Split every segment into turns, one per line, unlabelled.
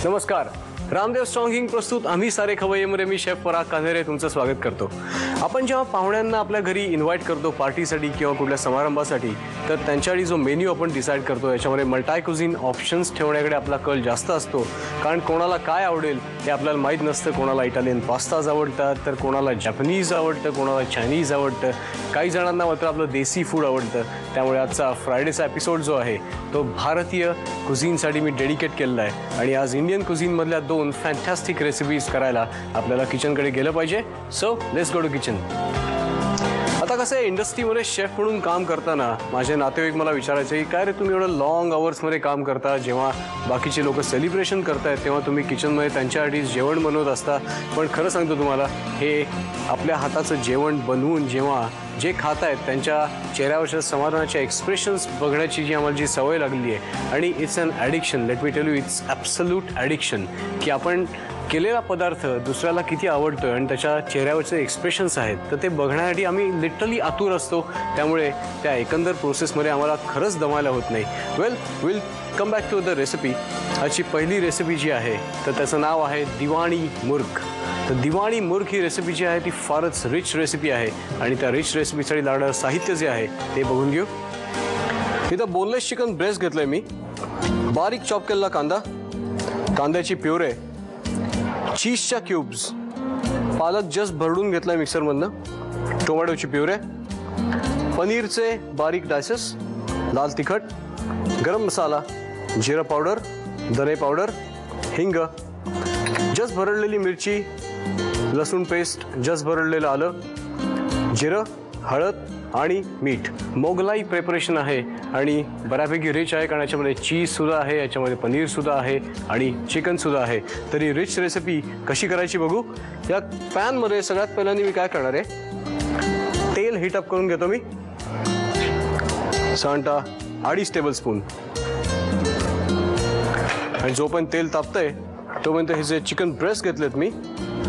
नमस्कार, रामदेव स्ट्रॉंग प्रस्तुत आम्ही सारे खवय्येमध्ये मी शेफ पराग कान्हेरे तुमचं स्वागत करतो. आपण जेव्हा पाहुण्यांना आपल्या घरी इन्व्हाइट करतो पार्टीसाठी किंवा कुठल्या समारंभासाठी, तर त्यांच्यासाठी जो मेन्यू आपण डिसाईड करतो याच्यामध्ये मल्टी कुझिन ऑप्शन्स ठेवण्याकडे आपला कल जास्त असतो. कारण कोणाला काय आवडेल हे आपल्याला माहीत नसतं. कोणाला इटालियन पास्ताज आवडतात, तर कोणाला जॅपनीज आवडतं, कोणाला चायनीज आवडतं, काही जणांना मात्र आपलं देसी फूड आवडतं. त्यामुळे आजचा फ्रायडेचा एपिसोड जो आहे तो भारतीय कुझिनसाठी मी डेडिकेट केलेला आहे. आणि आज इंडियन कुझिनमधल्या 2 फॅन्टॅस्टिक रेसिपीज करायला आपल्याला किचनकडे गेलं पाहिजे. So let's go to kitchen. आता कसं आहे, इंडस्ट्रीमध्ये शेफ म्हणून काम करताना माझे नातेवाईक मला विचारायचे की काय रे तुम्ही एवढं लॉंग आवर्समध्ये काम करता, जेव्हा बाकीचे लोक सेलिब्रेशन करतायत तेव्हा तुम्ही किचनमध्ये त्यांच्यासाठी जेवण बनवत असता. पण खरं सांगतो तुम्हाला, हे आपल्या हाताचं जेवण बनवून जेव्हा जे खात आहेत त्यांच्या चेहऱ्यावरच्या समाधानाच्या एक्सप्रेशन्स बघण्याची जी आम्हाला जी सवय लागली आहे, आणि it's an addiction. Let me tell you, it's absolute addiction. की आपण केलेला पदार्थ दुसऱ्याला किती आवडतोय आणि त्याच्या चेहऱ्यावरचे एक्सप्रेशन्स आहेत, तर ते बघण्यासाठी आम्ही लिटरली आतुर असतो. त्यामुळे त्या एकंदर प्रोसेसमध्ये आम्हाला खरंच दमायला होत नाही. Will come back to the recipe. आजची पहिली रेसिपी जी आहे तर त्याचं नाव आहे दिवाणी मुर्ग. तर दिवाणी मुर्ग ही रेसिपी जी आहे ती फारच रिच रेसिपी आहे. आणि त्या रिच रेसिपीसाठी लागणारं साहित्य जे आहे ते बघून घेऊ. इथं बोनलेस चिकन ब्रेस्ट घेतलंय मी, बारीक चॉप केलेला कांदा, कांद्याची प्युरे, चीजच्या क्यूब्स, पालक जस्ट भरडून घेतलाय मिक्सरमधनं, टोमॅटोची प्युरे, पनीरचे बारीक डायसेस, लाल तिखट, गरम मसाला, जिरा पावडर, धने पावडर, हिंग, जस्ट भरडलेली मिरची, लसूण पेस्ट, जस्ट भरडलेलं आलं, जिरं, हळद आणि मीठ. मोगलाई प्रिपरेशन आहे आणि बऱ्यापैकी रिच आहे, कारण याच्यामध्ये चीजसुद्धा आहे, याच्यामध्ये पनीरसुद्धा आहे आणि चिकनसुद्धा आहे. तरी रिच रेसिपी कशी करायची बघू. या पॅनमध्ये सगळ्यात पहिल्यांदा मी काय करणार आहे, तेल हीटअप करून घेतो मी, साधारणतः 2.5 टेबलस्पून. आणि जोपर्यंत तेल तापतंय तोपर्यंत हे जे चिकन ब्रेस्ट घेतलेत मी,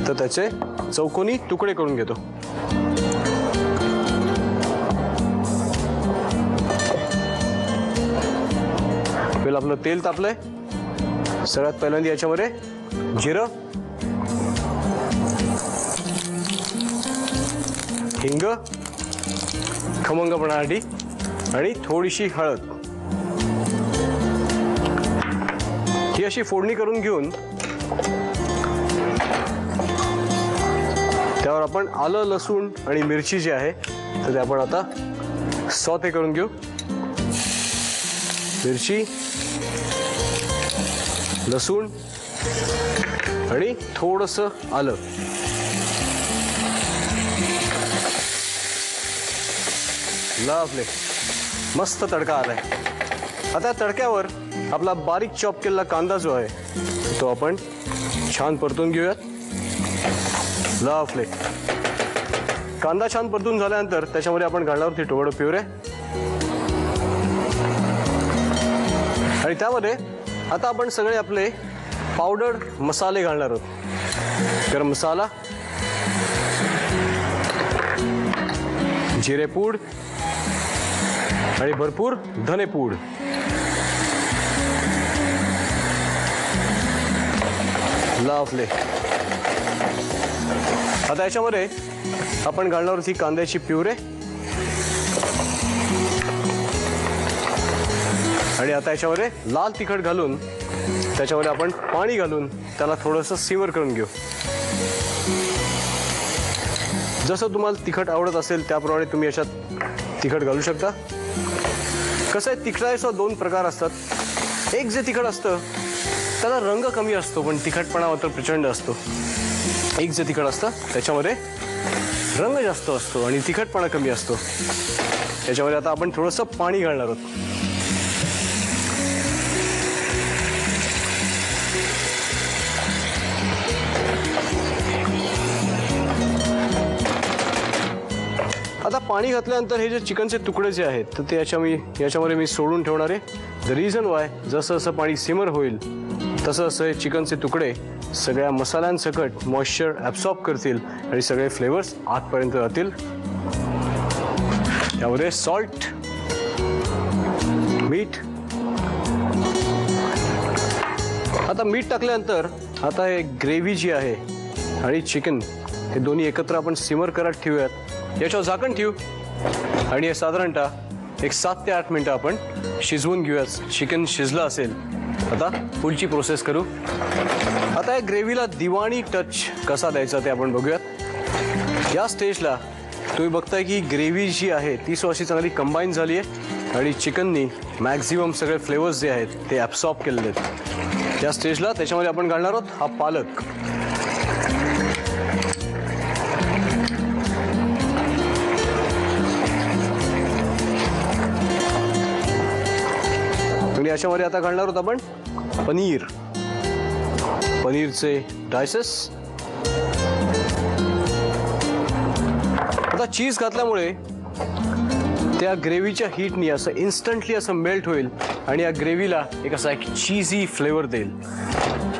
तर त्याचे चौकोनी तुकडे करून घेतो. आपलं तेल तापलंय. सगळ्यात पहिल्यांदा याच्यामध्ये जिरं, हिंग खमंगपणासाठी आणि थोडीशी हळद ही अशी फोडणी करून घेऊन त्यावर आपण आलं, लसूण आणि मिरची जी आहे तर ते आपण आता सॉटे करून घेऊ. मिरची, लसूण आणि थोडंसं आलं. लवली, मस्त तडका आलाय. आता तडक्यावर आपला बारीक चॉप केलेला कांदा जो आहे तो आपण छान परतून घेऊयात. लवली. कांदा छान परतून झाल्यानंतर त्याच्यामध्ये आपण घालणार आहोत टोमॅटो प्युरे. आणि त्यामध्ये आता आपण सगळे आपले पावडर मसाले घालणार आहोत. गरम मसाला, जिरेपूड आणि भरपूर धनेपूड. लवली. आता याच्यामध्ये आपण घालणार आहोत ही कांद्याची प्युरे. आणि आता याच्यामध्ये लाल तिखट घालून त्याच्यामध्ये आपण पाणी घालून त्याला थोडंसं सिमर करून घेऊ. जसं तुम्हाला तिखट आवडत असेल त्याप्रमाणे तुम्ही याच्यात तिखट घालू शकता. कसं आहे, तिखटाचे 2 प्रकार असतात. एक जे तिखट असतं त्याला रंग कमी असतो पण तिखटपणा मात्र प्रचंड असतो. एक जे तिखट असतं त्याच्यामध्ये रंग जास्त असतो आणि तिखटपणा कमी असतो. त्याच्यामध्ये आता आपण थोडंसं पाणी घालणार आहोत. आता पाणी घातल्यानंतर हे जे चिकनचे तुकडे जे आहेत तर ते याच्यामध्ये मी सोडून ठेवणार आहे. द रिझन वाय, जसं जसं पाणी सिमर होईल तसं असं हे चिकनचे तुकडे सगळ्या मसाल्यांसकट मॉइश्चर ॲब्सॉर्ब करतील आणि सगळे फ्लेवर्स आतपर्यंत जातील. यामध्ये सॉल्ट, मीठ. आता मीठ टाकल्यानंतर आता हे ग्रेव्ही जी आहे आणि चिकन हे दोन्ही एकत्र आपण सिमर करत ठेवूयात. याच्यावर झाकण ठेवू आणि हे साधारणतः एक 7 ते 8 मिनिटं आपण शिजवून घेऊयात. चिकन शिजलं असेल. आता पुढची प्रोसेस करू. आता या ग्रेव्हीला दिवाणी टच कसा द्यायचा ते आपण बघूयात. या स्टेजला तुम्ही बघताय की ग्रेव्ही जी आहे ती अशी चांगली कंबाईन झाली आहे आणि चिकननी मॅक्झिमम सगळे फ्लेवर्स जे आहेत ते ॲब्सॉर्ब केलेले आहेत. या स्टेजला त्याच्यामध्ये आपण घालणार आहोत हा पालक. आणि याच्यामध्ये आता घालणार आहोत आपण पनीर. पनीरचे डायसेस. आता चीज घातल्यामुळे त्या ग्रेव्हीच्या हीटनी असं इन्स्टंटली असं मेल्ट होईल आणि या ग्रेव्हीला एक असा एक चीजी फ्लेवर देईल.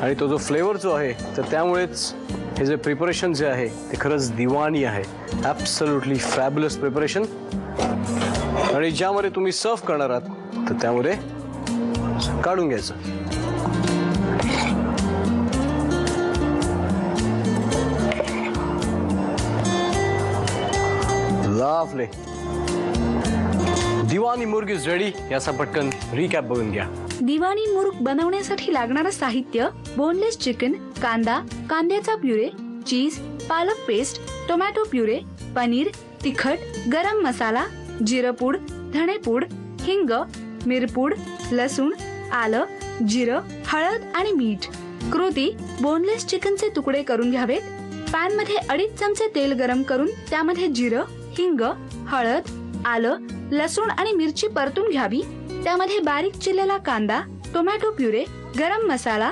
आणि तो जो फ्लेवर जो आहे तर त्यामुळेच हे जे प्रिपरेशन जे आहे ते खरंच दिवाणी आहे. Absolutely fabulous preparation. आणि ज्यामध्ये तुम्ही सर्व करणार आहात तर त्यामध्ये काढून घ्यायचं. लवली. दिवाणी मुर्ग इज रेडी. याचा पटकन रिकॅप बघून घ्या.
दिवाणी मुर्ग बनवण्यासाठी लागणारं साहित्य: बोनलेस चिकन, कांदा, कांद्याचा प्युरे, चीज, पालक पेस्ट, टोमॅटो प्युरे, पनीर, तिखट, गरम मसाला, जिरपूड, धणेपूड, हिंग, मिरपूड, लसूण, आलं, जिरं, हळद आणि मीठ. कृती: बोनलेस चिकनचे तुकडे करून घ्यावेत. पॅन मध्ये 2.5 चमचे तेल गरम करून त्यामध्ये जिरं, हिंग, हळद, आलं, लसूण आणि मिरची परतून घ्यावी. त्यामध्ये बारीक चिरलेला कांदा, टोमॅटो प्युरे, गरम मसाला,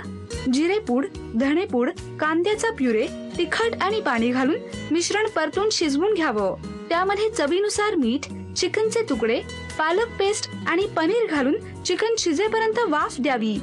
जिरेपूड, धणेपूड, कांद्याचा प्युरे, तिखट आणि पाणी घालून मिश्रण परतून शिजवून घ्यावं. त्यामध्ये चवीनुसार मीठ, चिकनचे तुकडे, पालक पेस्ट आणि पनीर घालून चिकन शिजेपर्यंत वाफ द्यावी.